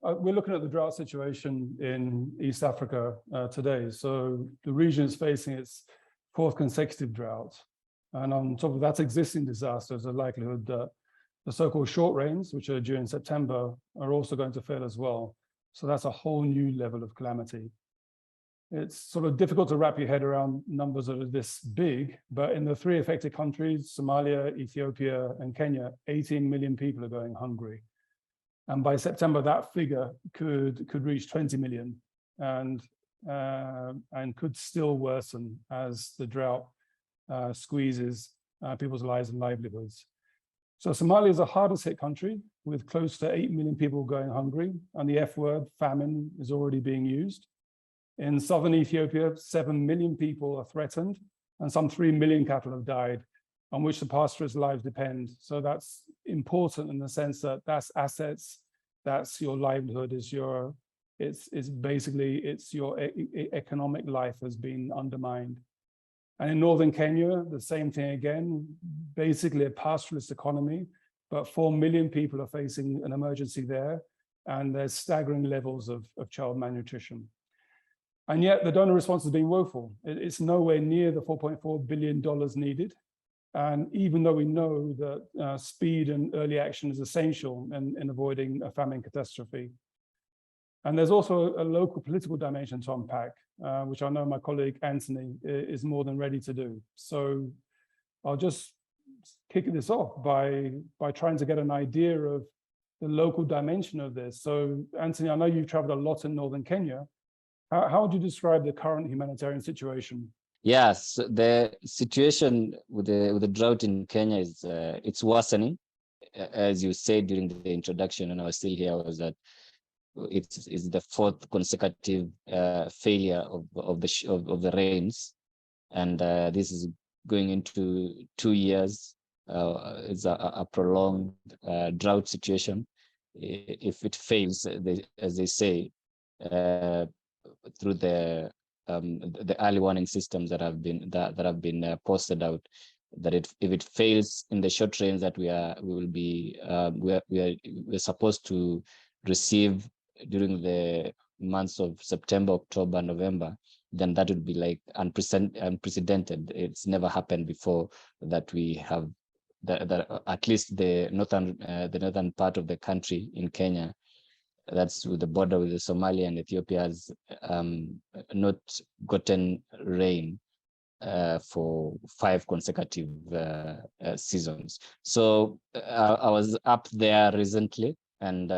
we're looking at the drought situation in East Africa today. So the region is facing its 4th consecutive drought. And on top of that existing disaster, there's a likelihood that the so-called short rains, which are due in September, are also going to fail as well. So that's a whole new level of calamity. It's sort of difficult to wrap your head around numbers that are this big, but in the 3 affected countries, Somalia, Ethiopia, and Kenya, 18 million people are going hungry. And by September, that figure could reach 20 million and could still worsen as the drought squeezes people's lives and livelihoods. So Somalia is the hardest hit country with close to 8 million people going hungry, and the F word, famine, is already being used. In southern Ethiopia, 7 million people are threatened, and some 3 million cattle have died, on which the pastoralists' lives depend. So that's important in the sense that that's assets, that's your livelihood, it's basically your economic life has been undermined. And in northern Kenya, the same thing again, basically a pastoralist economy, but 4 million people are facing an emergency there, and there's staggering levels of child malnutrition. And yet the donor response has been woeful. It's nowhere near the $4.4 billion needed. And even though we know that speed and early action is essential in avoiding a famine catastrophe. And there's also a local political dimension to unpack, which I know my colleague Anthony is more than ready to do. So I'll just kick this off by trying to get an idea of the local dimension of this. So Anthony, I know you've traveled a lot in northern Kenya. How would you describe the current humanitarian situation? Yes, the situation with the drought in Kenya is it's worsening. As you said during the introduction, and I was still here, was that it's the 4th consecutive failure of the rains, and this is going into 2 years. It's a prolonged drought situation. If it fails, as they say, through the early warning systems that have been posted out, that if it fails in the short range that we're supposed to receive during the months of September, October, November, then that would be like unprecedented. It's never happened before that we have that at least the northern part of the country in Kenya, that's with the border with the Somalia and Ethiopia, has not gotten rain for 5 consecutive seasons. So I was up there recently, and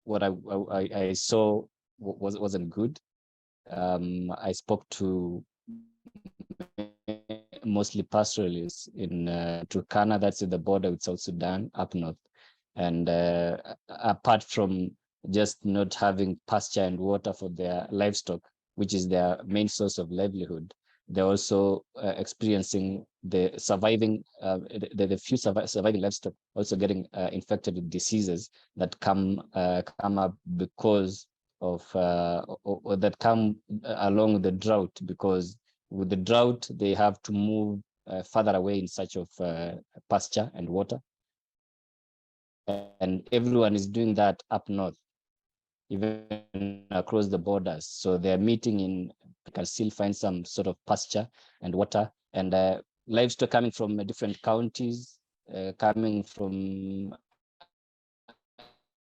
what I saw wasn't good. I spoke to mostly pastoralists in Turkana, that's at the border with South Sudan, up north. And apart from just not having pasture and water for their livestock, which is their main source of livelihood, they're also experiencing the few surviving livestock also getting infected with diseases that come up because of or that come along with the drought, because with the drought they have to move further away in search of pasture and water, and everyone is doing that up north, even across the borders. So they're meeting in, can still find some sort of pasture and water, and livestock coming from different counties, coming from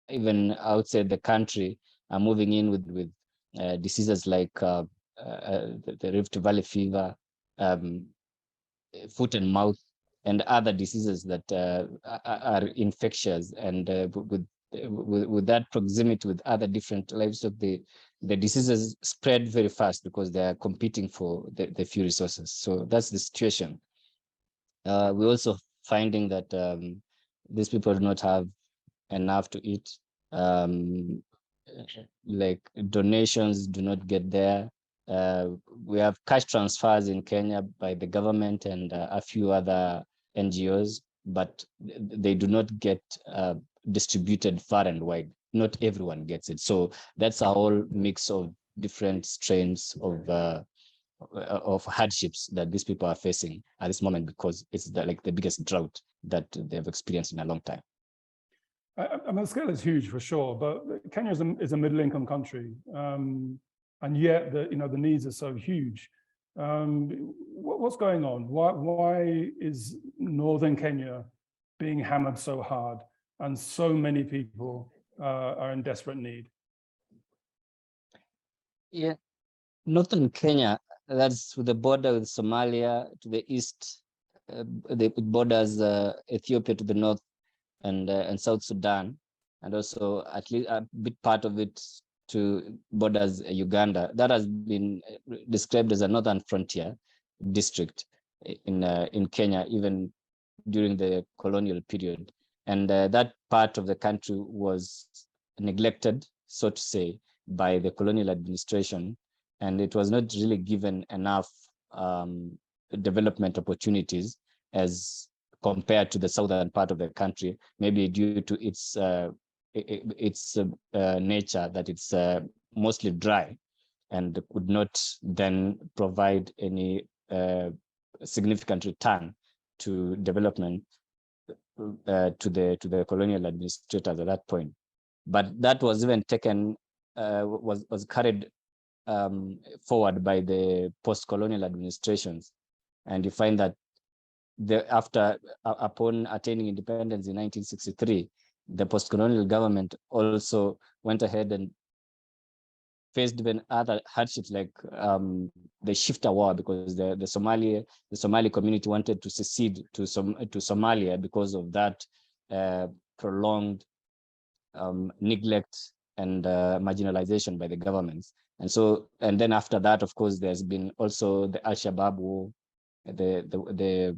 even outside the country, are moving in with diseases like the Rift Valley fever, foot and mouth, and other diseases that are infectious. And with that proximity with other different livestock, the diseases spread very fast because they are competing for the few resources. So that's the situation. We're also finding that these people do not have enough to eat. Like donations do not get there. We have cash transfers in Kenya by the government and a few other NGOs, but they do not get distributed far and wide. Not everyone gets it. So that's a whole mix of different strains of hardships that these people are facing at this moment, because it's like the biggest drought that they've experienced in a long time. I mean, the scale is huge for sure, but Kenya is a middle-income country, and yet the needs are so huge. What's going on? Why is northern Kenya being hammered so hard, and so many people are in desperate need? Yeah, northern Kenya, that's the border with Somalia to the east. It borders Ethiopia to the north, and South Sudan, and also at least a bit part of it to borders Uganda. That has been described as a northern frontier district in Kenya, even during the colonial period. And that part of the country was neglected, so to say, by the colonial administration, and it was not really given enough development opportunities as compared to the southern part of the country, maybe due to its nature, that it's mostly dry and could not then provide any significant return to development to the colonial administrators at that point. But that was even taken, was carried forward by the post-colonial administrations. And you find that upon attaining independence in 1963, the post-colonial government also went ahead and faced even other hardships, like the Shifta War, because the Somali community wanted to secede to Somalia because of that prolonged neglect and marginalization by the governments. And then after that, of course, there's been also the Al-Shabaab war, the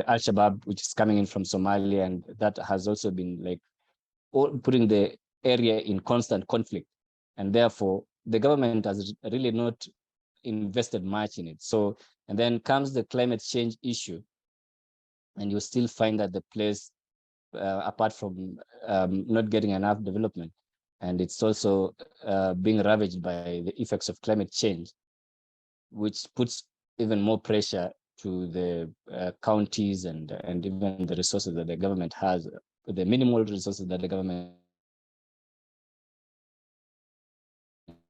Al-Shabaab, which is coming in from Somalia, and that has also been like putting the area in constant conflict. And therefore, the government has really not invested much in it. So, and then comes the climate change issue, and you still find that the place, apart from not getting enough development, and it's also being ravaged by the effects of climate change, which puts even more pressure to the counties and even the resources that the government has, the minimal resources that the government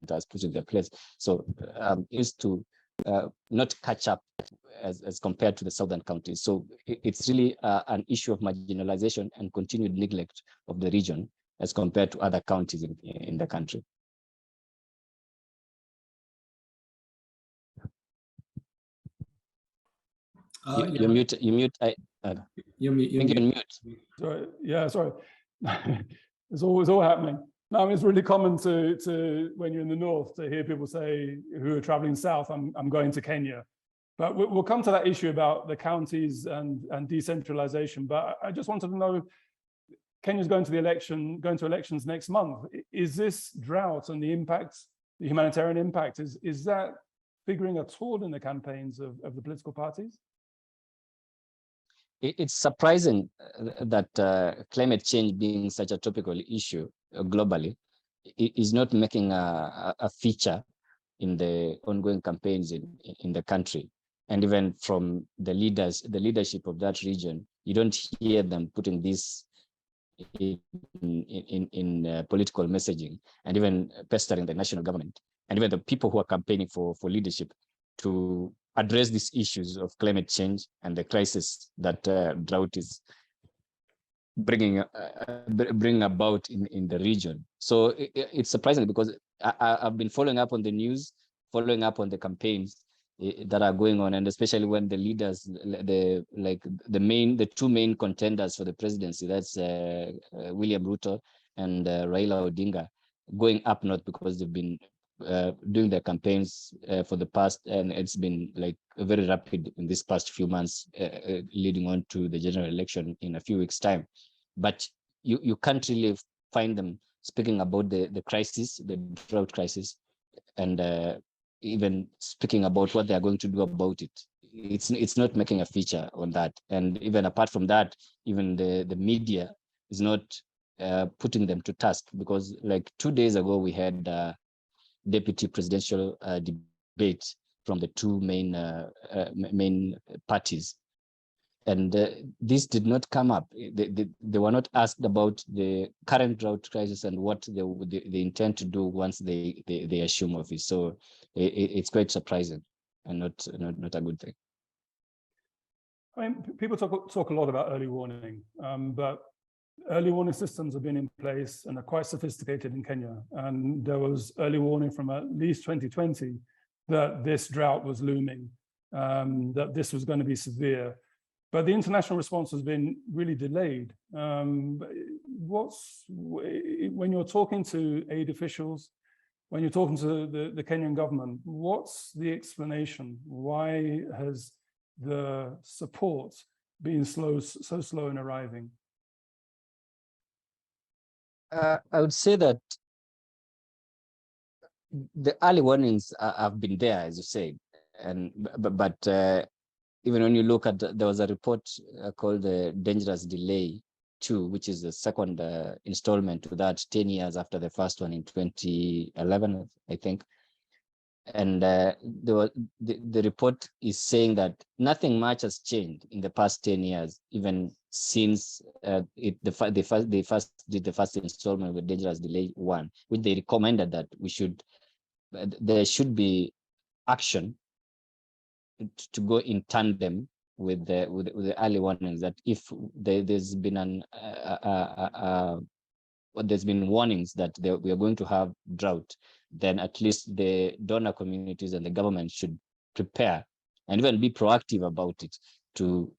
has put in their place. So is to not catch up as compared to the southern counties. So it's really an issue of marginalization and continued neglect of the region as compared to other counties in the country. You mute. You're mute. Sorry. Yeah, sorry. It's all happening. No, I mean, it's really common to when you're in the north to hear people say who are traveling south, I'm going to Kenya. But we'll come to that issue about the counties and decentralization. But I just wanted to know, Kenya's going to elections next month. Is this drought and the impact, the humanitarian impact, is that figuring at all in the campaigns of the political parties? It's surprising that climate change being such a topical issue globally is not making a feature in the ongoing campaigns in the country. And even from the leadership of that region, you don't hear them putting this in political messaging, and even pestering the national government, and even the people who are campaigning for leadership to address these issues of climate change and the crisis that drought is bring about in the region. So it's surprising, because I've been following up on the news, following up on the campaigns that are going on, and especially when the leaders, the two main contenders for the presidency, that's William Ruto and Raila Odinga, going up north, because they've been doing their campaigns for the past, and it's been like very rapid in this past few months, leading on to the general election in a few weeks' time. But you can't really find them speaking about the crisis, the drought crisis, and even speaking about what they are going to do about it. It's not making a feature on that. And even apart from that, even the media is not putting them to task, because like 2 days ago we had deputy presidential debate from the two main parties, And this did not come up. They were not asked about the current drought crisis and what they intend to do once they assume office. So it's quite surprising and not a good thing. I mean, people talk a lot about early warning, but early warning systems have been in place and are quite sophisticated in Kenya. And there was early warning from at least 2020 that this drought was looming, that this was going to be severe. But the international response has been really delayed. When you're talking to aid officials, when you're talking to the Kenyan government, what's the explanation? Why has the support been so slow in arriving? I would say that the early warnings have been there, as you say, but even when you look at, there was a report called the Dangerous Delay 2, which is the second installment to that, 10 years after the first one in 2011, I think. And the report is saying that nothing much has changed in the past 10 years, even since they first did the first installment with Dangerous Delay 1, which they recommended that there should be action to go in tandem with the early warnings, that if there's been there's been warnings that we are going to have drought, then at least the donor communities and the government should prepare and even be proactive about it to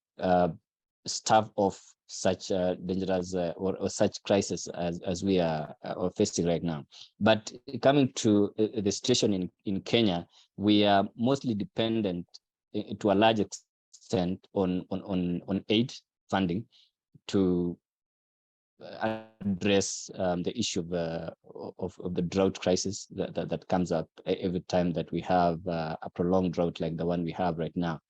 stave off such dangerous or such crisis as we are facing right now. But coming to the situation in Kenya, we are mostly dependent to a large extent on aid funding to address the issue of the drought crisis that comes up every time that we have a prolonged drought like the one we have right now.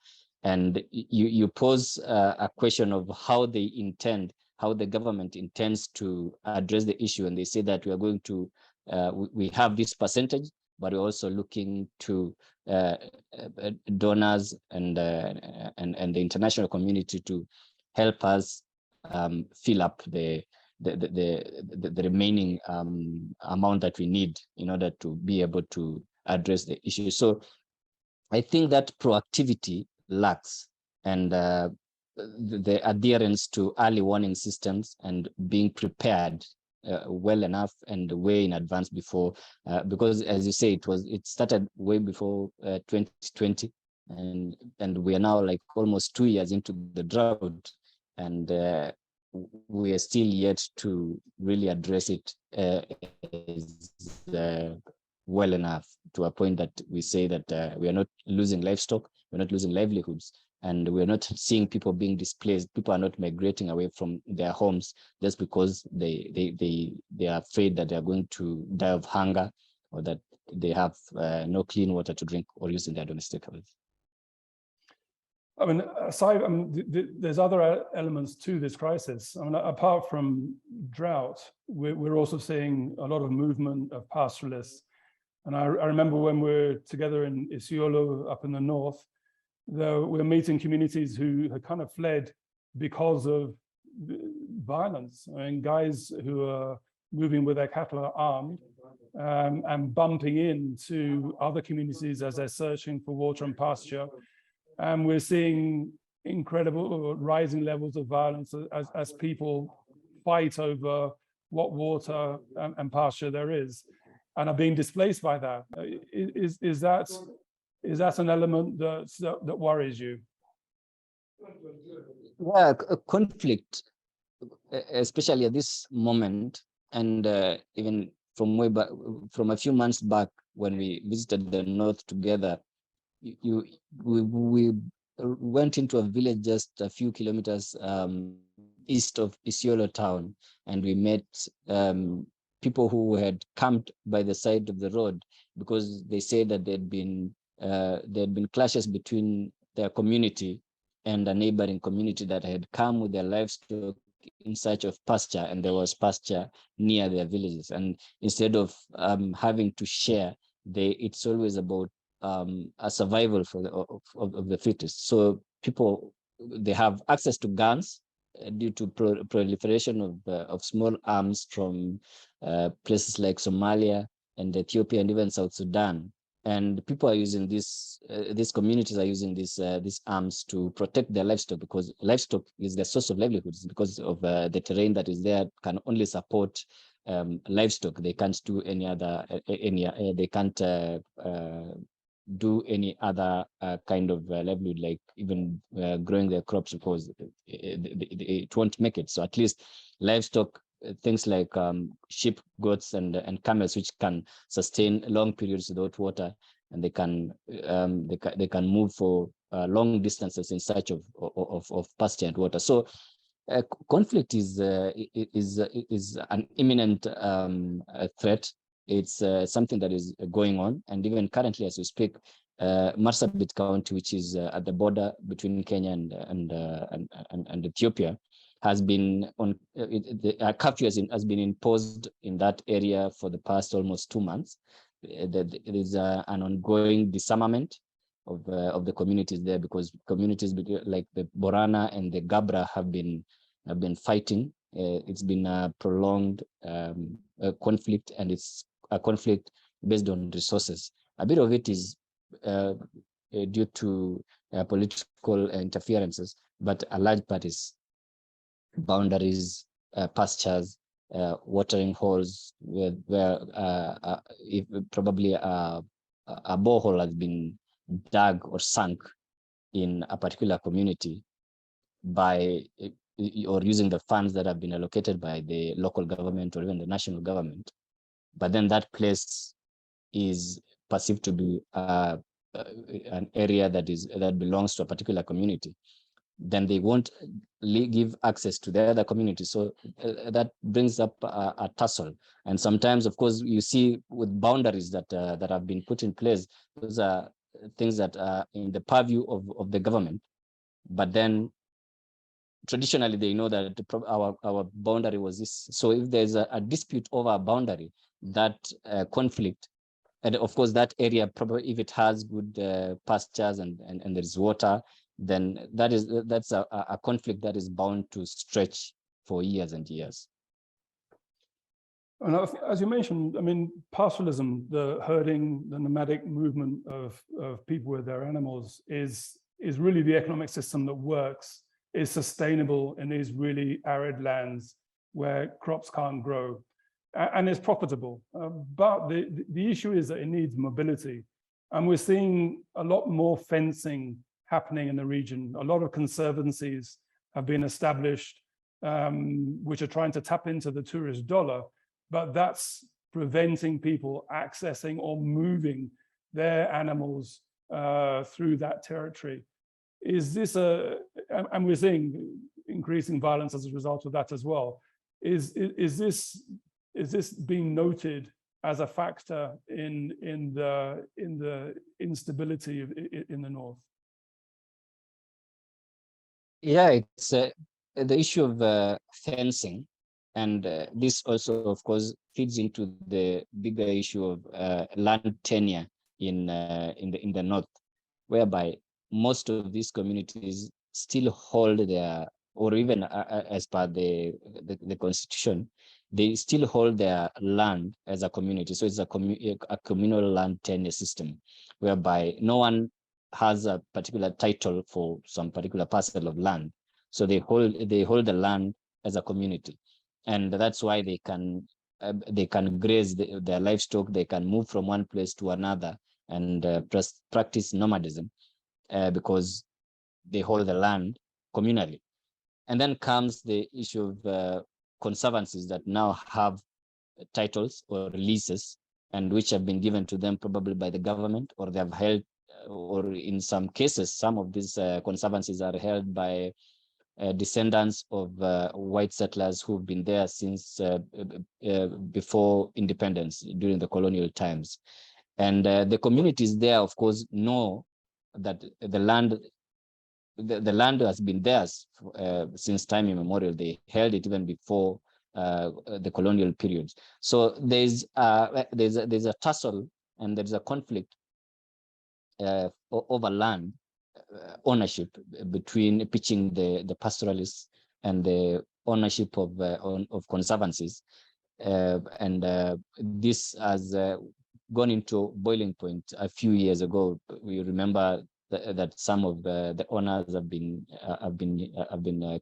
And you pose a question of how the government intends to address the issue, and they say that we are going to we have this percentage, but we're also looking to donors and the international community to help us fill up the remaining amount that we need in order to be able to address the issue. So I think that proactivity lacks, and the adherence to early warning systems and being prepared well enough and way in advance before, because as you say, it started way before 2020, and we are now like almost 2 years into the drought, and we are still yet to really address it well enough to a point that we say that we are not losing livestock, we're not losing livelihoods, and we're not seeing people being displaced. People are not migrating away from their homes just because they are afraid that they are going to die of hunger, or that they have no clean water to drink or use in their domestic health. I mean, aside, there's other elements to this crisis. I mean, apart from drought, we're also seeing a lot of movement of pastoralists. And I remember when we were together in Isiolo up in the north, we were meeting communities who had kind of fled because of violence. I mean, guys who are moving with their cattle are armed and bumping into other communities as they're searching for water and pasture. And we're seeing incredible rising levels of violence as people fight over what water and pasture there is, and are being displaced by that. Is that an element that worries you? Yeah, a conflict, especially at this moment, and even from way back, from a few months back when we visited the north together. We went into a village just a few kilometers east of Isiolo town, and we met people who had camped by the side of the road because they said that there had been clashes between their community and a neighboring community that had come with their livestock in search of pasture, and there was pasture near their villages. And instead of having to share, it's always about a survival of the fittest. So people they have access to guns due to proliferation of small arms from places like Somalia and Ethiopia and even South Sudan. And people are using these communities are using these arms to protect their livestock, because livestock is the source of livelihoods, because of the terrain that is there can only support livestock. They can't do any other, they can't do any other kind of livelihood, like even growing their crops, because it won't make it. So at least livestock, things like sheep, goats, and camels, which can sustain long periods without water, and they can move for long distances in search of pasture and water. So conflict is an imminent threat. It's something that is going on, and even currently as we speak, Marsabit County, which is at the border between Kenya and Ethiopia, has been on a curfew has been imposed in that area for the past almost 2 months. There is an ongoing disarmament of the communities there, because communities like the Borana and the Gabra have been fighting. It's been a prolonged conflict, and it's a conflict based on resources. A bit of it is due to political interferences, but a large part is boundaries, pastures, watering holes, where if probably a borehole has been dug or sunk in a particular community by or using the funds that have been allocated by the local government or even the national government, but then that place is perceived to be an area that belongs to a particular community, then they won't give access to the other community. So that brings up a tussle. And sometimes, of course, you see with boundaries that have been put in place, those are things that are in the purview of the government. But then traditionally, they know that our boundary was this. So if there's a dispute over a boundary, that conflict, and of course that area, probably if it has good pastures and there's water, then that's a conflict that is bound to stretch for years and years. And as you mentioned, I mean, pastoralism, the herding, the nomadic movement of people with their animals is really the economic system that works, is sustainable in these really arid lands where crops can't grow, and is profitable. But the issue is that it needs mobility. And we're seeing a lot more fencing happening in the region. A lot of conservancies have been established, which are trying to tap into the tourist dollar, but that's preventing people accessing or moving their animals through that territory. Is this and we're seeing increasing violence as a result of that as well. Is this being noted as a factor in the instability in the north? Yeah, it's the issue of fencing, and this also, of course, feeds into the bigger issue of land tenure in the north, whereby most of these communities still hold their, or even as per the constitution, they still hold their land as a community. So it's a communal land tenure system, whereby no one has a particular title for some particular parcel of land. So they hold the land as a community, and that's why they can graze their livestock. They can move from one place to another and practice nomadism because they hold the land communally. And then comes the issue of conservancies that now have titles or leases, and which have been given to them probably by the government, or they have held, or in some cases, some of these conservancies are held by descendants of white settlers who've been there since before independence, during the colonial times. And the communities there, of course, know that the land has been theirs since time immemorial. They held it even before the colonial periods. So there's a tussle, and there's a conflict over land ownership between pitching the pastoralists and the ownership of conservancies, and this has gone into boiling point a few years ago. We remember that some of the owners have been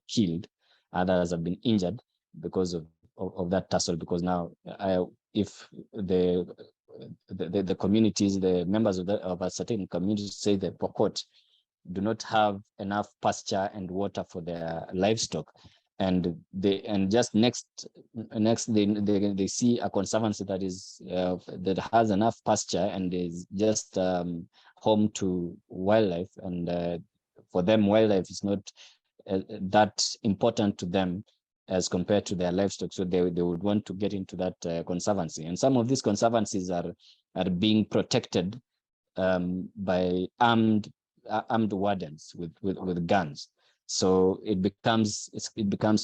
killed, others have been injured because of that tussle. Because now, if the communities, the members of a certain community, say the Pokot, do not have enough pasture and water for their livestock, and just next they see a conservancy that is that has enough pasture and is just home to wildlife, and for them wildlife is not that important to them as compared to their livestock, so they would want to get into that conservancy. And some of these conservancies are being protected by armed wardens with guns. So it becomes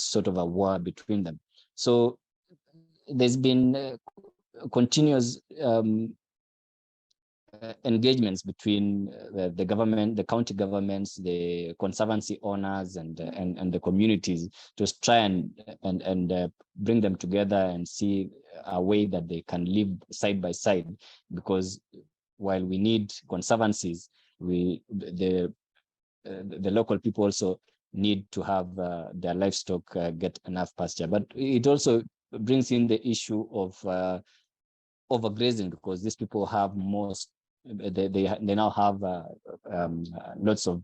sort of a war between them. So there's been continuous engagements between the government, the county governments, the conservancy owners, and the communities to try and bring them together and see a way that they can live side by side. Because while we need conservancies, the local people also need to have their livestock get enough pasture. But it also brings in the issue of overgrazing, because these people have most, they now have lots of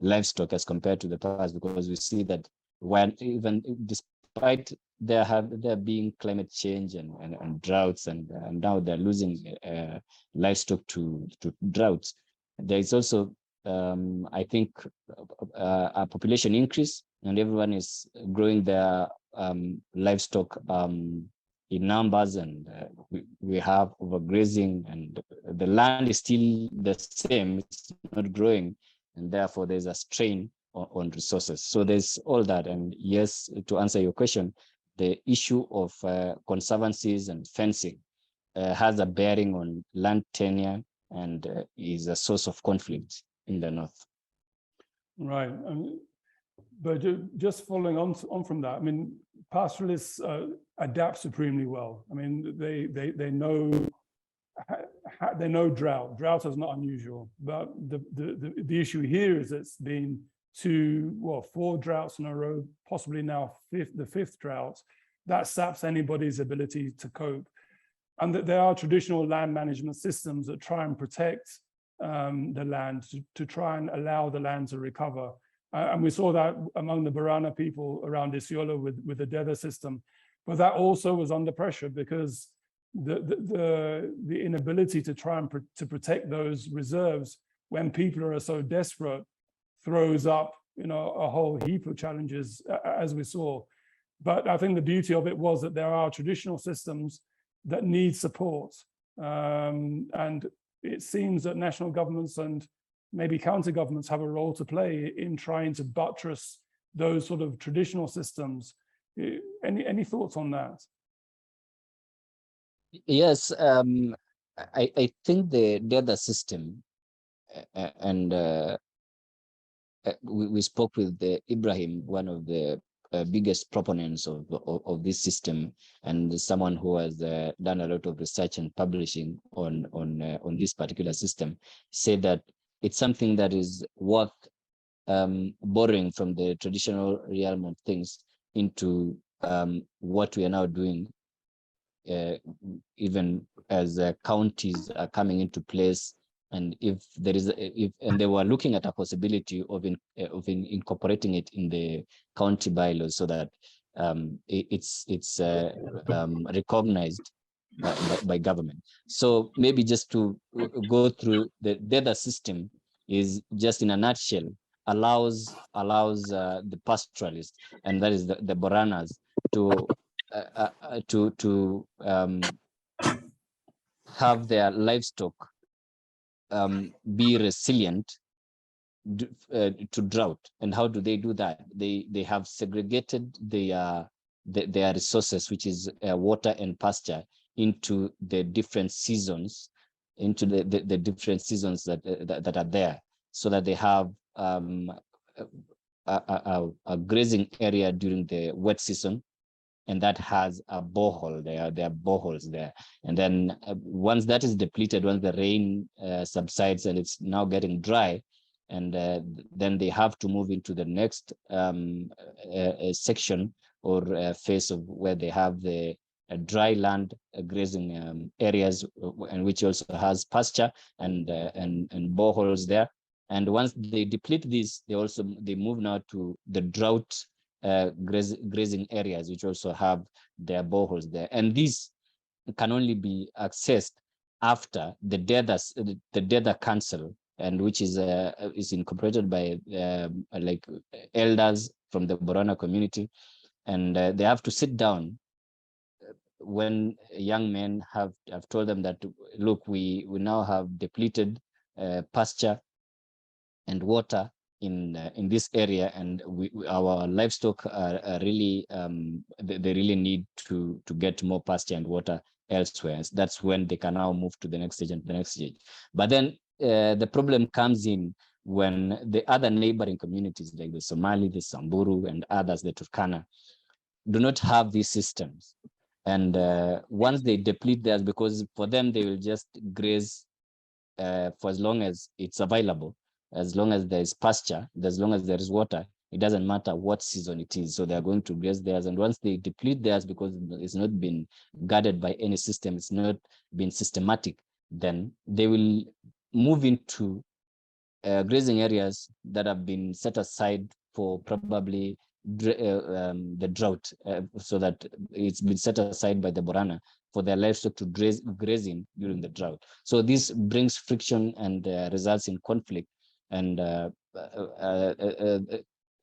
livestock as compared to the past, because we see that when even despite there being climate change and droughts, and now they're losing livestock to droughts, there is also I think a population increase, and everyone is growing their livestock in numbers, and we have overgrazing, and the land is still the same, it's not growing, and therefore there's a strain on resources. So there's all that. And yes, to answer your question, the issue of conservancies and fencing has a bearing on land tenure, and is a source of conflict in the north. Right. But just following on from that, I mean, pastoralists adapt supremely well. I mean, they know drought. Drought is not unusual, but the issue here is it's been 4 droughts in a row, possibly now the fifth drought. That saps anybody's ability to cope. And that there are traditional land management systems that try and protect the land, to try and allow the land to recover. And we saw that among the Barana people around Isiolo with the Dedha system. But that also was under pressure, because the inability to try and to protect those reserves when people are so desperate throws up, a whole heap of challenges, as we saw. But I think the beauty of it was that there are traditional systems that need support. And it seems that national governments and maybe county governments have a role to play in trying to buttress those sort of traditional systems. Any thoughts on that? Yes, I think the other system, and we spoke with Ibrahim, one of the biggest proponents of this system, and someone who has done a lot of research and publishing on this particular system, said that it's something that is worth borrowing from the traditional realm of things into what we are now doing, even as counties are coming into place. And if there is, and they were looking at a possibility of incorporating it in the county bylaws, so that it's recognized by government. So maybe just to go through the other system is just in a nutshell allows the pastoralists, and that is the Boranas, to have their livestock be resilient to drought. And how do they do that? They have segregated their resources, which is water and pasture, into the different seasons into the different seasons that are there, so that they have a grazing area during the wet season, and that has a borehole there. There are boreholes there, and then once that is depleted, once the rain subsides and it's now getting dry, and then they have to move into the next section or phase of where they have the dry land grazing areas, and which also has pasture and boreholes there. And once they deplete these, they move now to the drought grazing areas, which also have their boreholes there. And these can only be accessed after the Dether Council, and which is incorporated by like elders from the Borana community, and they have to sit down when young men have told them that, look, we now have depleted pasture and water in this area, and our livestock are really they really need to get more pasture and water elsewhere. So that's when they can now move to the next stage and the next stage. But then the problem comes in when the other neighboring communities like the Somali, the Samburu, and others, the Turkana, do not have these systems. And once they deplete theirs, because for them they will just graze for as long as it's available, as long as there is pasture, as long as there is water, it doesn't matter what season it is. So they are going to graze theirs. And once they deplete theirs, because it's not been guarded by any system, it's not been systematic, then they will move into grazing areas that have been set aside for probably the drought, so that it's been set aside by the Borana for their livestock to graze in during the drought. So this brings friction and results in conflict, and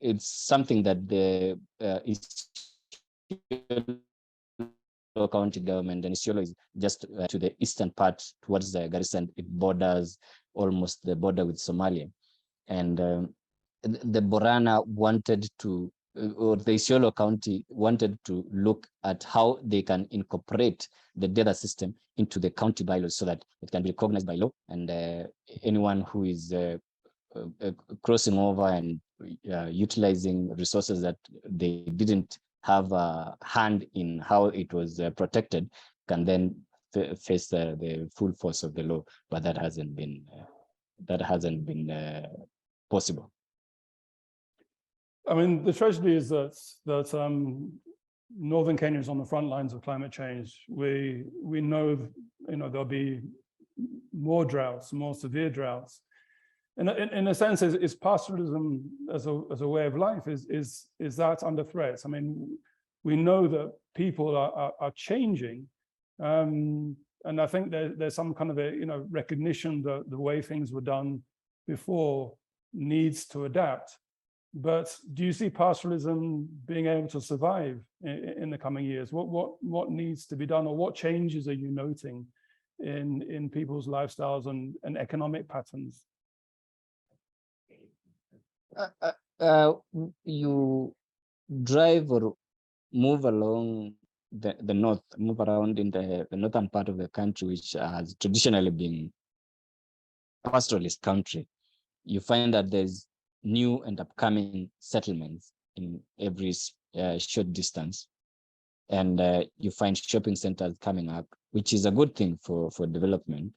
it's something that the county government, and Isiolo is just to the eastern part towards the Garissa, and it borders almost the border with Somalia. And the Borana wanted to, or the Isiolo County wanted to look at how they can incorporate the data system into the county bylaws so that it can be recognized by law, and anyone who is crossing over and utilizing resources that they didn't have a hand in how it was protected can then face the full force of the law. But that hasn't been possible. I mean, the tragedy is that northern Kenya is on the front lines of climate change. We know, there'll be more droughts, more severe droughts. And in a sense, is pastoralism as a way of life, is that under threat? I mean, we know that people are changing, and I think there's some kind of a recognition that the way things were done before needs to adapt. But do you see pastoralism being able to survive in the coming years? What needs to be done, or what changes are you noting in people's lifestyles and economic patterns? You drive or move along the north, move around in the northern part of the country, which has traditionally been a pastoralist country. You find that there's new and upcoming settlements in every short distance, and you find shopping centers coming up, which is a good thing for development.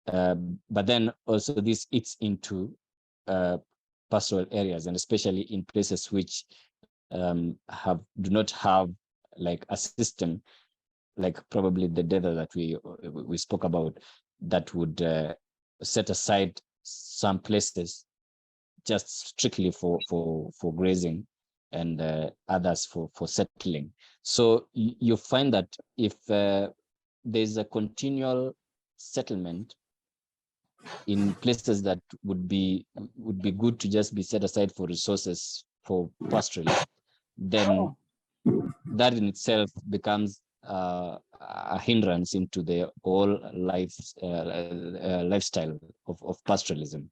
But then also this eats into pastoral areas, and especially in places which do not have like a system, like probably the data that we spoke about, that would set aside some places just strictly for grazing, and others for settling. So you find that if there's a continual settlement in places that would be good to just be set aside for resources for pastoralists, then that in itself becomes a hindrance into the whole lifestyle of pastoralism.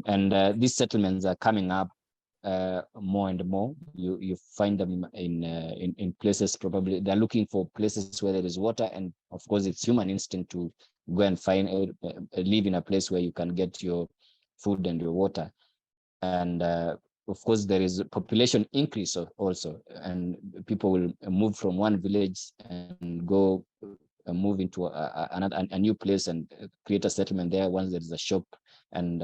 And these settlements are coming up more and more. You find them in places, probably they're looking for places where there is water, and of course it's human instinct to go and find live in a place where you can get your food and your water. And of course, there is a population increase also, and people will move from one village and go move into a new place and create a settlement there once there is a shop, and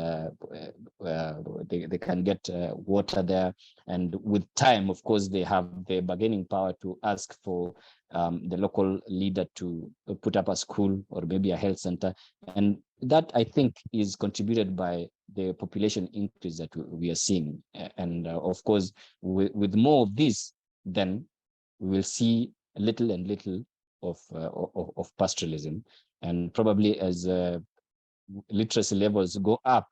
they can get water there. And with time, of course, they have the bargaining power to ask for the local leader to put up a school or maybe a health center. And that, I think, is contributed by the population increase that we are seeing. And of course, with more of this, then we will see a little and little of pastoralism. And probably as literacy levels go up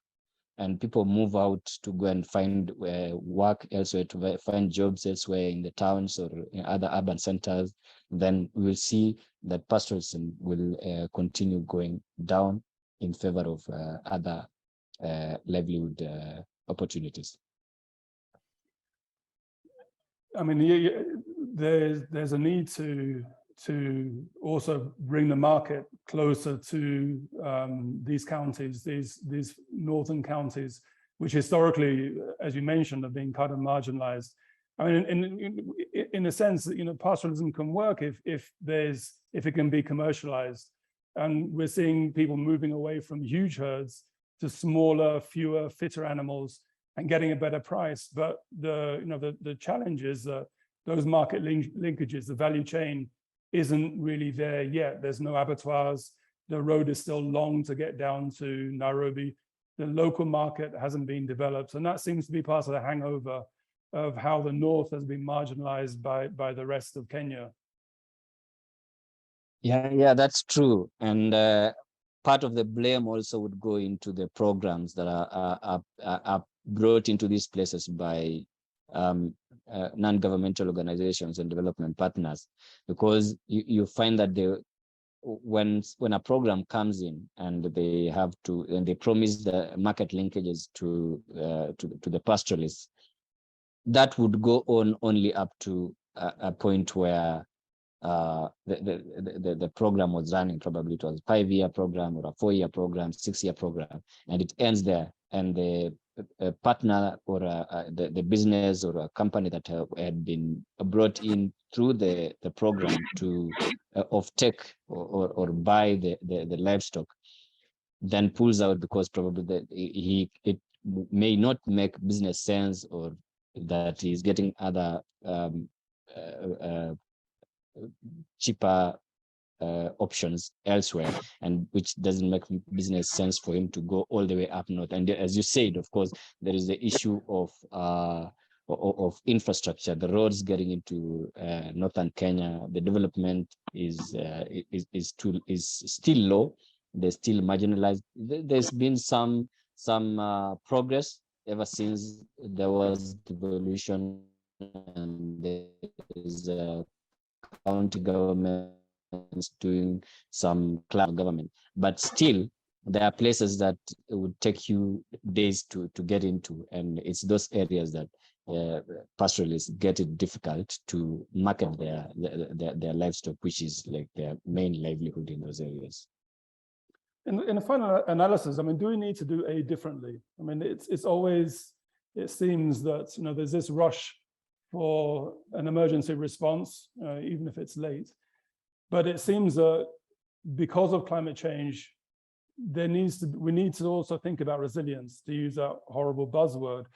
and people move out to go and find work elsewhere, to find jobs elsewhere in the towns or in other urban centers, then we'll see that pastoralism will continue going down in favor of other livelihood opportunities. I mean, there's a need to also bring the market closer to these counties, these northern counties, which historically, as you mentioned, have been kind of marginalized. I mean, in a sense, you know, pastoralism can work if it can be commercialized, and we're seeing people moving away from huge herds to smaller, fewer, fitter animals and getting a better price. But the challenge is that those market linkages, the value chain, isn't really there yet. There's no abattoirs. The road is still long to get down to Nairobi. The local market hasn't been developed. And that seems to be part of the hangover of how the North has been marginalized by the rest of Kenya. Yeah, that's true. And part of the blame also would go into the programs that are brought into these places by non-governmental organizations and development partners, because you find that when a program comes in and they promise the market linkages to the pastoralists, that would go on only up to a point where the program was running. Probably it was a 5-year program or a 4-year program, 6-year program, and it ends there. And the partner or the business or a company that had been brought in through the program to offtake or buy the livestock, then pulls out because probably it may not make business sense, or that he's getting other cheaper options elsewhere, and which doesn't make business sense for him to go all the way up north. And as you said, of course, there is the issue of infrastructure, the roads getting into northern Kenya. The development is still low. They're still marginalized. There's been some progress ever since there was devolution, and there's county government doing some cloud government, but still there are places that it would take you days to get into, and it's those areas that pastoralists get it difficult to market their livestock, which is like their main livelihood in those areas. In the final analysis, I mean, do we need to do aid differently? I mean, it seems that there's this rush for an emergency response, even if it's late. But it seems that because of climate change, we need to also think about resilience, to use that horrible buzzword.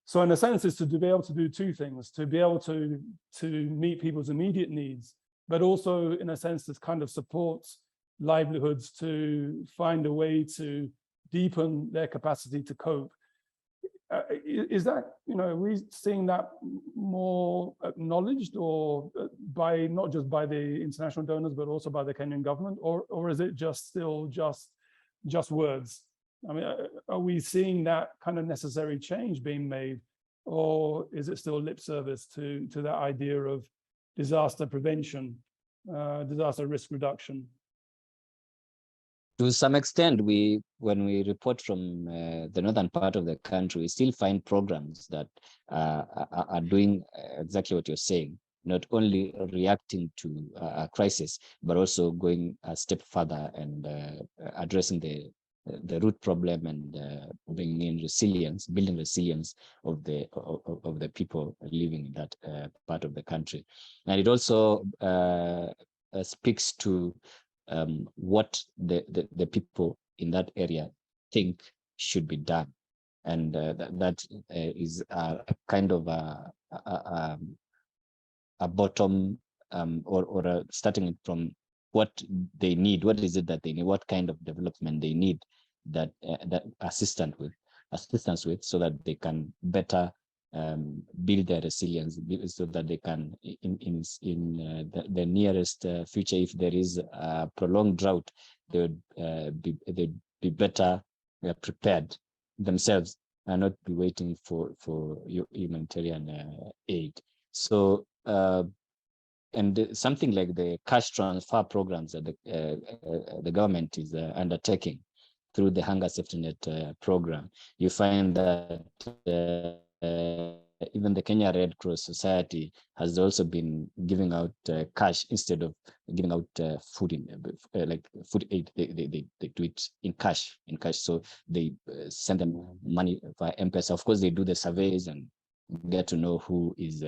So in a sense, it's to be able to do two things: to be able to meet people's immediate needs, but also in a sense to kind of support livelihoods, to find a way to deepen their capacity to cope. Is that, are we seeing that more acknowledged, or by not just by the international donors, but also by the Kenyan government, or is it still just words? I mean, are we seeing that kind of necessary change being made, or is it still lip service to that idea of disaster prevention, disaster risk reduction? To some extent, when we report from the northern part of the country, we still find programs that are doing exactly what you're saying. not only reacting to a crisis, but also going a step further and addressing the root problem and bringing in resilience, building resilience of the people living in that part of the country. And it also speaks to what the people in that area think should be done. And that is a kind of a bottom or starting it from what they need. What is it that they need? What kind of development they need that that assistance with, so that they can better build their resilience, so that they can in the nearest future, if there is a prolonged drought, they would be better prepared themselves and not be waiting for humanitarian aid. So and something like the cash transfer programs that the government is undertaking through the Hunger Safety Net program, you find that even the Kenya Red Cross Society has also been giving out cash instead of giving out food like food aid. They do it in cash. So they send them money via M-Pesa. Of course, they do the surveys and get to know who is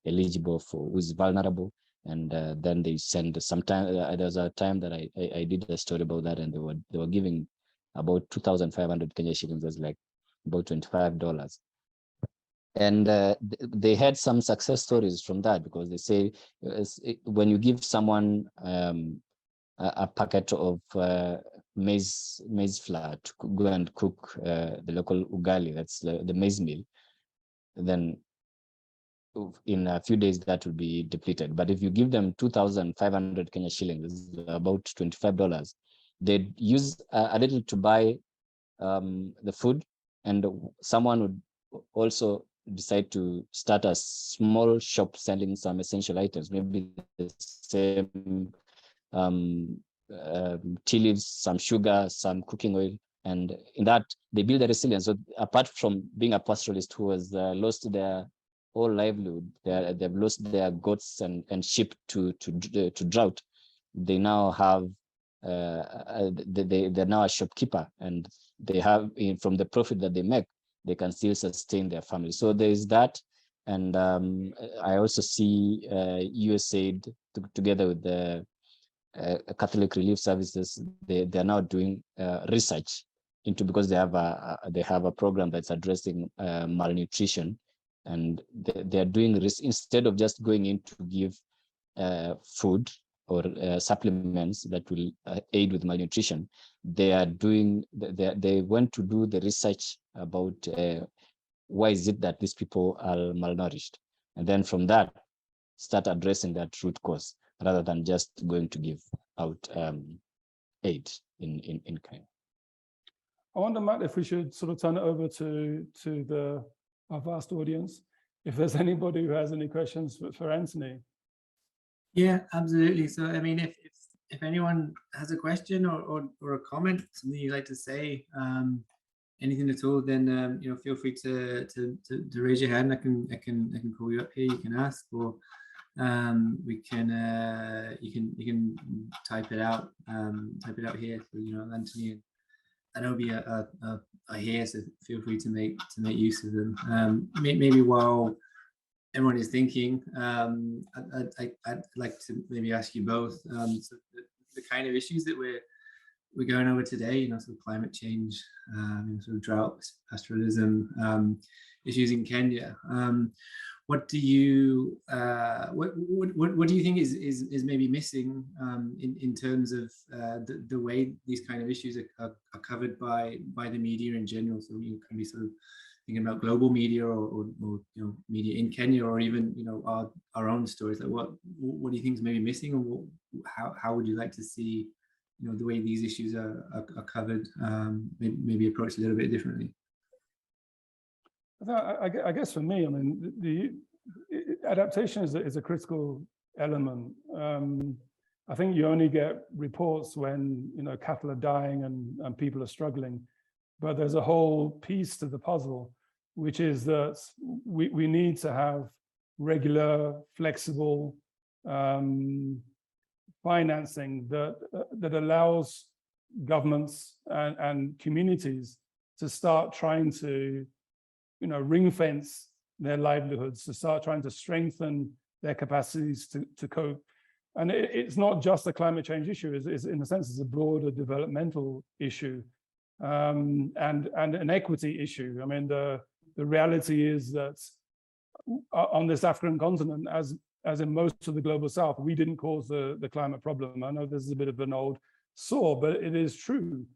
eligible for, who is vulnerable, and then they send. Sometimes there was a time that I did a story about that, and they were giving about 2,500 Kenya shillings. That's like about $25. And they had some success stories from that, because they say when you give someone a packet of maize flour to go and cook the local ugali, that's the maize meal, then in a few days that will be depleted. But if you give them 2,500 Kenya shillings, about $25, they'd use a little to buy the food, and someone would also decide to start a small shop selling some essential items, maybe the same tea leaves, some sugar, some cooking oil, and in that they build a resilience. So apart from being a pastoralist who has lost their whole livelihood, they've lost their goats and sheep to drought, they now have they're now a shopkeeper, and they have, from the profit that they make, they can still sustain their family. So there is that. And I also see USAID together with the Catholic Relief Services, they're now doing research into, because they have a program that's addressing malnutrition, and they're doing this instead of just going in to give food or supplements that will aid with malnutrition. They went to do the research about why is it that these people are malnourished, and then from that start addressing that root cause, rather than just going to give out aid in kind. I wonder, Matt, if we should sort of turn it over to our vast audience, if there's anybody who has any questions for Anthony. Yeah, absolutely. So, I mean, if anyone has a question or a comment, something you'd like to say, anything at all, then feel free to raise your hand. I can call you up here. You can ask, or we can you can type it out here. So, Anthony and Obi are here, so feel free to make use of them. Maybe while everyone is thinking, I'd like to maybe ask you both, so the kind of issues that we're going over today, sort of climate change, sort of drought, pastoralism, issues in Kenya. What do you think is maybe missing in terms of the way these kind of issues are covered by the media in general? So you can be sort of thinking about global media or media in Kenya, or even our own stories. Like what do you think is maybe missing, or how would you like to see the way these issues are covered, maybe approached a little bit differently? I guess for me, I mean, the adaptation is a critical element. I think you only get reports when cattle are dying and people are struggling. But there's a whole piece to the puzzle, which is that we need to have regular, flexible financing that allows governments and communities to start trying to, ring fence their livelihoods, to start trying to strengthen their capacities to cope. And it's not just a climate change issue. It's in a sense, it's a broader developmental issue and an equity issue. I mean, the reality is that on this African continent, as in most of the global south, we didn't cause the climate problem. I know this is a bit of an old saw, but it is true.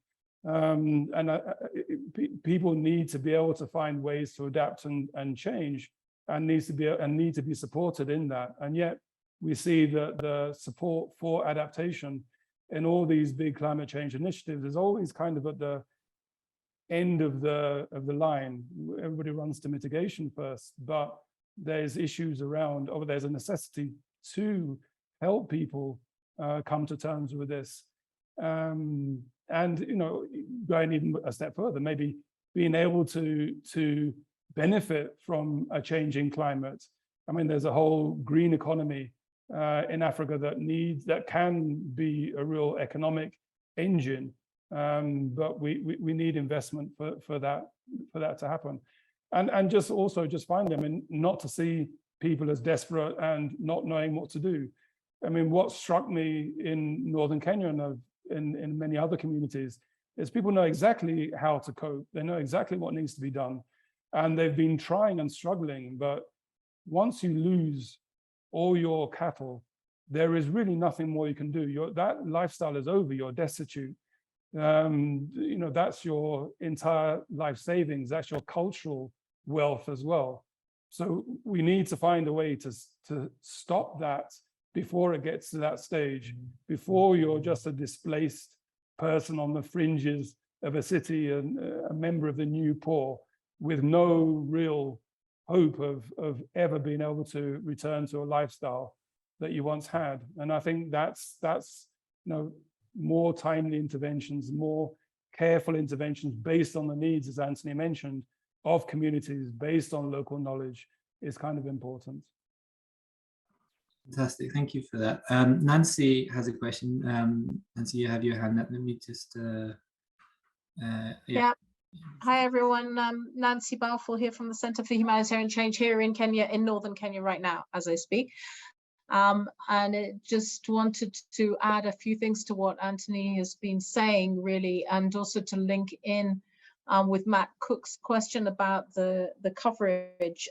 People need to be able to find ways to adapt and change, and need to be supported in that. And yet we see that the support for adaptation in all these big climate change initiatives is always kind of at the end of the line. Everybody runs to mitigation first, but there's issues around, or there's a necessity to help people come to terms with this. And going even a step further, maybe being able to benefit from a changing climate. I mean, there's a whole green economy in Africa that can be a real economic engine, but we need investment for that to happen. And just finally, I mean, not to see people as desperate and not knowing what to do. I mean, what struck me in northern Kenya and in many other communities is people know exactly how to cope. They know exactly what needs to be done, and they've been trying and struggling. But once you lose all your cattle, there is really nothing more you can do. That lifestyle is over. You're destitute. That's your entire life savings. That's your cultural wealth as well. So we need to find a way to stop that before it gets to that stage, before you're just a displaced person on the fringes of a city and a member of the new poor with no real hope of ever being able to return to a lifestyle that you once had. And I think that's more timely interventions, more careful interventions based on the needs, as Anthony mentioned, of communities, based on local knowledge, is kind of important. Fantastic, thank you for that. Nancy has a question. Nancy, you have your hand up. Let me just, yeah. Hi everyone, Nancy Balfour here from the Centre for Humanitarian Change here in Kenya, in northern Kenya right now as I speak. And it just wanted to add a few things to what Anthony has been saying really, and also to link in with Matt Cook's question about the coverage.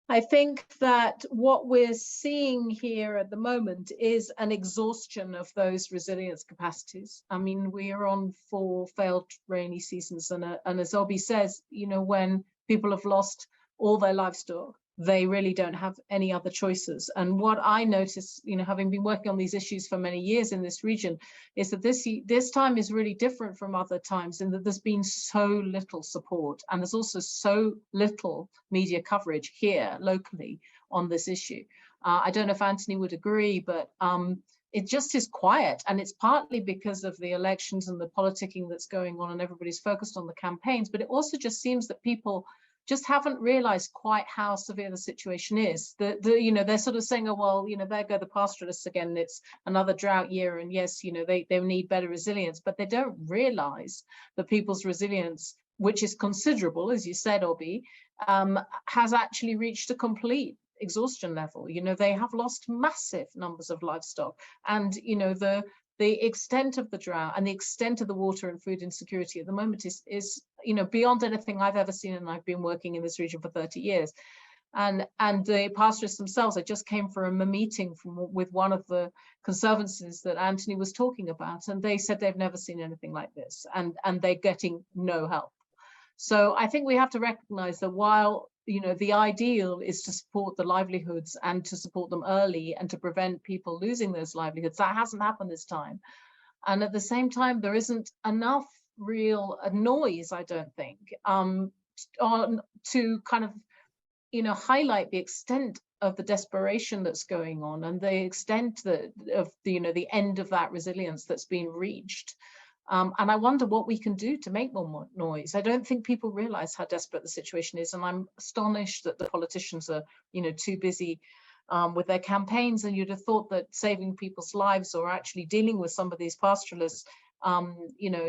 I think that what we're seeing here at the moment is an exhaustion of those resilience capacities. I mean, we are on 4 failed rainy seasons, and as Obi says, when people have lost all their livestock, they really don't have any other choices. And what I notice, having been working on these issues for many years in this region, is that this time is really different from other times in that there's been so little support, and there's also so little media coverage here locally on this issue. I don't know if Anthony would agree, but it just is quiet, and it's partly because of the elections and the politicking that's going on, and everybody's focused on the campaigns, but it also just seems that people just haven't realized quite how severe the situation is. They're sort of saying, oh, well, there go the pastoralists again, it's another drought year, and yes, they need better resilience, but they don't realize that people's resilience, which is considerable, as you said, Obi, has actually reached a complete exhaustion level. They have lost massive numbers of livestock, and the extent of the drought and the extent of the water and food insecurity at the moment is beyond anything I've ever seen, and I've been working in this region for 30 years. And the pastoralists themselves, I just came from a meeting with one of the conservancies that Anthony was talking about, and they said they've never seen anything like this, and they're getting no help. So I think we have to recognize that while the ideal is to support the livelihoods and to support them early and to prevent people losing those livelihoods, that hasn't happened this time. And at the same time, there isn't enough real noise, I don't think, to kind of highlight the extent of the desperation that's going on and the extent of the end of that resilience that's been reached. And I wonder what we can do to make more noise. I don't think people realize how desperate the situation is. And I'm astonished that the politicians are, too busy with their campaigns. And you'd have thought that saving people's lives or actually dealing with some of these pastoralists,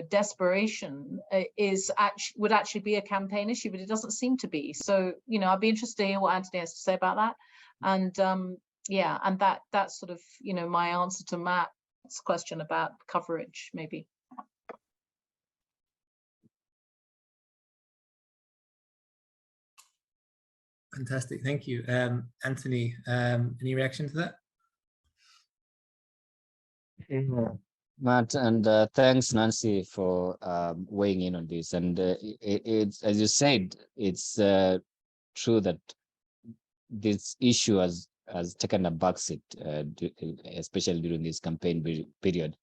desperation would actually be a campaign issue, but it doesn't seem to be. So, I'd be interested to hear what Anthony has to say about that. And yeah, and that's sort of, my answer to Matt's question about coverage, maybe. Fantastic, thank you. Anthony, any reaction to that? Matt, and thanks, Nancy, for weighing in on this. And it's, as you said, it's true that this issue has taken a backseat, especially during this campaign period.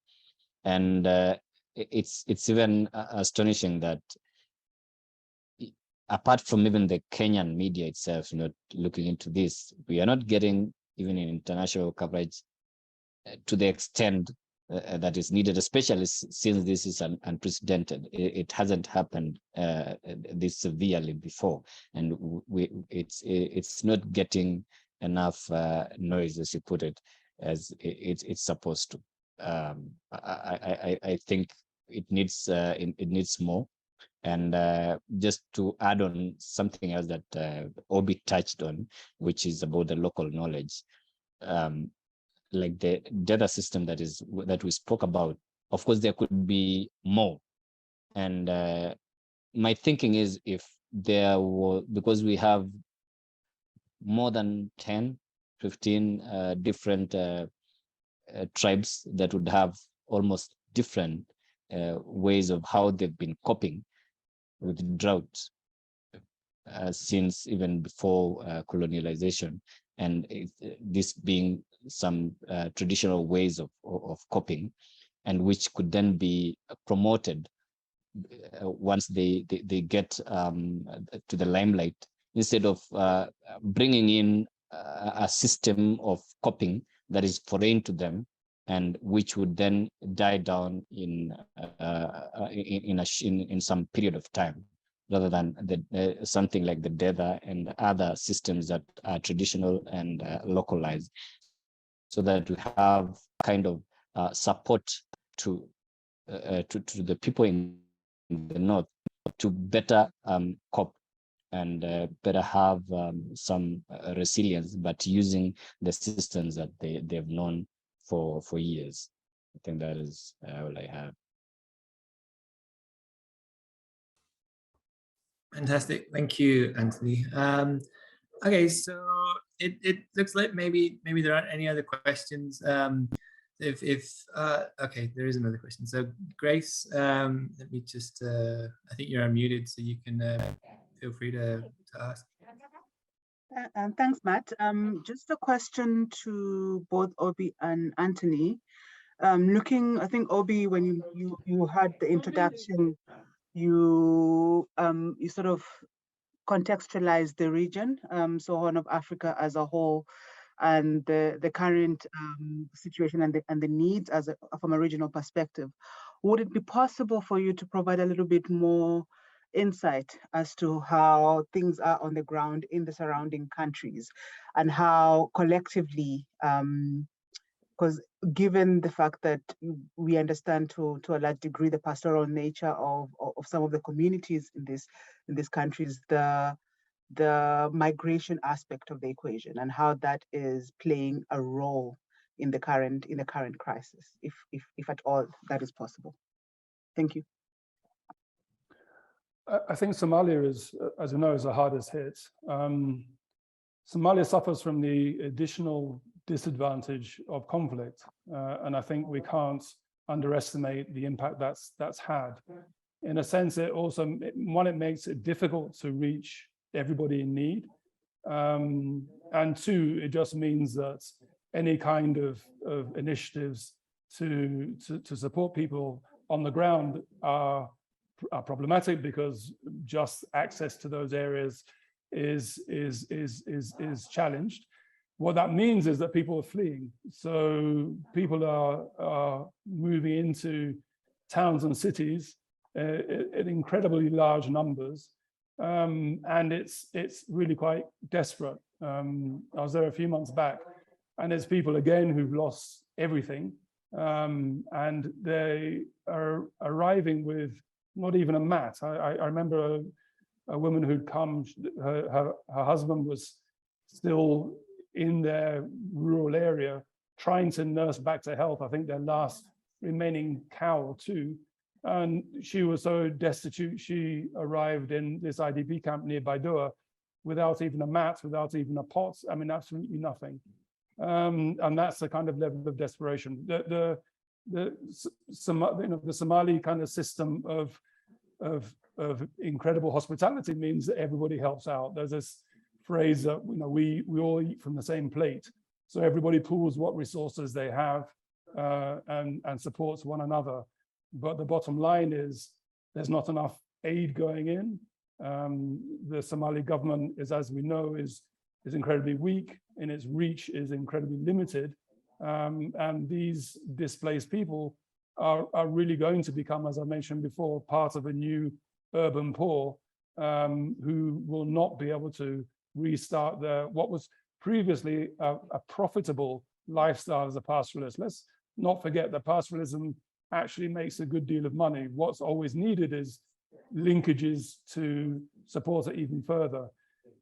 And it's even astonishing that, apart from even the Kenyan media itself, looking into this, we are not getting even in international coverage to the extent that is needed, especially since this is unprecedented. It hasn't happened this severely before, and it's not getting enough noise, as you put it, as it's supposed to. I think it needs more. And just to add on something else that Obi touched on, which is about the local knowledge, like the data system that we spoke about. Of course, there could be more. And my thinking is, if there were, because we have more than 10, 15 different tribes that would have almost different ways of how they've been coping with drought since even before colonialization, and this being some traditional ways of coping, and which could then be promoted once they get to the limelight, instead of bringing in a system of coping that is foreign to them, and which would then die down in some period of time, rather than something like the data and other systems that are traditional and localized, so that we have kind of support to the people in the north to better cope and better have some resilience, but using the systems that they've known for years. I think that is all I have. Fantastic, thank you, Anthony. Okay, so it looks like maybe there aren't any other questions. Okay, there is another question. So Grace, let me just, I think you're unmuted, so you can feel free to ask. And thanks, Matt. Just a question to both Obi and Anthony. I think Obi, when you had the introduction, you sort of contextualized the region, so Horn of Africa as a whole, and the current situation and the needs from a regional perspective. Would it be possible for you to provide a little bit more insight as to how things are on the ground in the surrounding countries, and how collectively, because given the fact that we understand to a large degree the pastoral nature of some of the communities in these countries, the migration aspect of the equation, and how that is playing a role in the current crisis, if at all that is possible. Thank you. I think Somalia is, as you know, is the hardest hit. Somalia suffers from the additional disadvantage of conflict, and I think we can't underestimate the impact that's had. In a sense, it makes it difficult to reach everybody in need, and two, it just means that any kind of initiatives to support people on the ground are problematic, because just access to those areas is challenged. What that means is that people are fleeing. So people are moving into towns and cities in incredibly large numbers. And it's really quite desperate. I was there a few months back, and it's people again who've lost everything, and they are arriving with not even a mat. I remember a woman who'd come, her husband was still in their rural area trying to nurse back to health, I think their last remaining cow or two. And she was so destitute, she arrived in this IDP camp near Baidoa without even a mat, without even a pot. I mean, absolutely nothing. And that's the kind of level of desperation. The Somali kind of system of incredible hospitality means that everybody helps out. There's this phrase that we all eat from the same plate, so everybody pools what resources they have and supports one another. But the bottom line is there's not enough aid going in. The Somali government is, as we know, is incredibly weak, and its reach is incredibly limited. And these displaced people are really going to become, as I mentioned before, part of a new urban poor who will not be able to restart what was previously a profitable lifestyle as a pastoralist. Let's not forget that pastoralism actually makes a good deal of money. What's always needed is linkages to support it even further.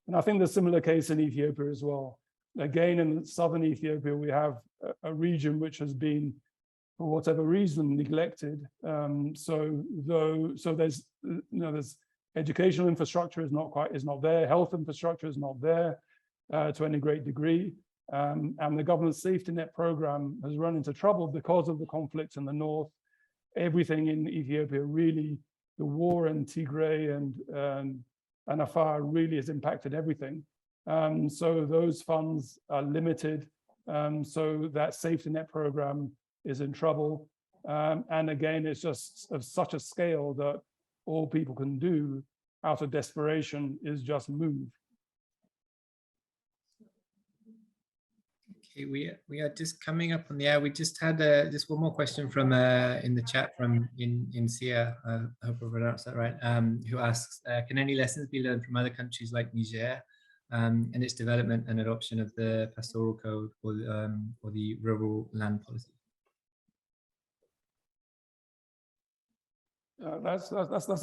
And I think there's a similar case in Ethiopia as well. Again, in southern Ethiopia, we have a region which has been, for whatever reason, neglected. So there's there's educational infrastructure is not there, health infrastructure is not there to any great degree. And the government's safety net program has run into trouble because of the conflict in the north. Everything in Ethiopia, really, the war in Tigray and Afar really has impacted everything. So those funds are limited. So that safety net program is in trouble. And again, it's just of such a scale that all people can do out of desperation is just move. Okay, we are just coming up on the hour. We just had just one more question from in the chat from Sia, I hope I pronounced that right, who asks, can any lessons be learned from other countries like Niger and its development and adoption of the pastoral code or the rural land policy? That's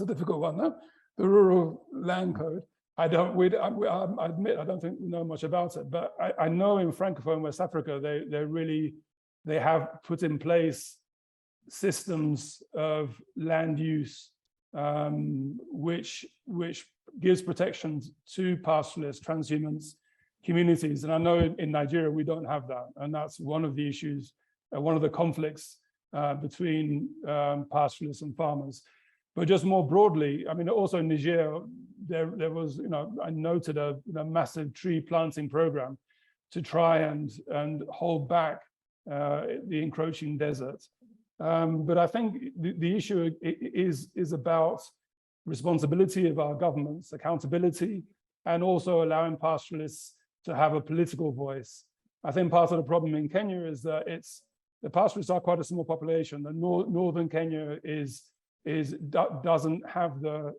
a difficult one, though. The rural land code. I admit I don't think we know much about it, but I know in Francophone West Africa they have put in place systems of land use which gives protections to pastoralists, transhumants, communities. And I know in Nigeria we don't have that, and that's one of the issues, one of the conflicts between pastoralists and farmers. But just more broadly, I mean, also in Niger, there was, I noted a massive tree planting program to try and hold back the encroaching desert. But I think the issue is about responsibility of our governments, accountability, and also allowing pastoralists to have a political voice. I think part of the problem in Kenya is that the pastoralists are quite a small population. The northern Kenya doesn't have the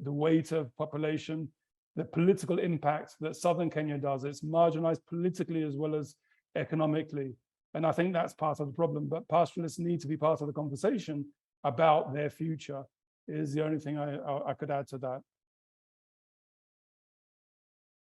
weight of population, the political impact that southern Kenya does. It's marginalized politically as well as economically. And I think that's part of the problem. But pastoralists need to be part of the conversation about their future, is the only thing I could add to that.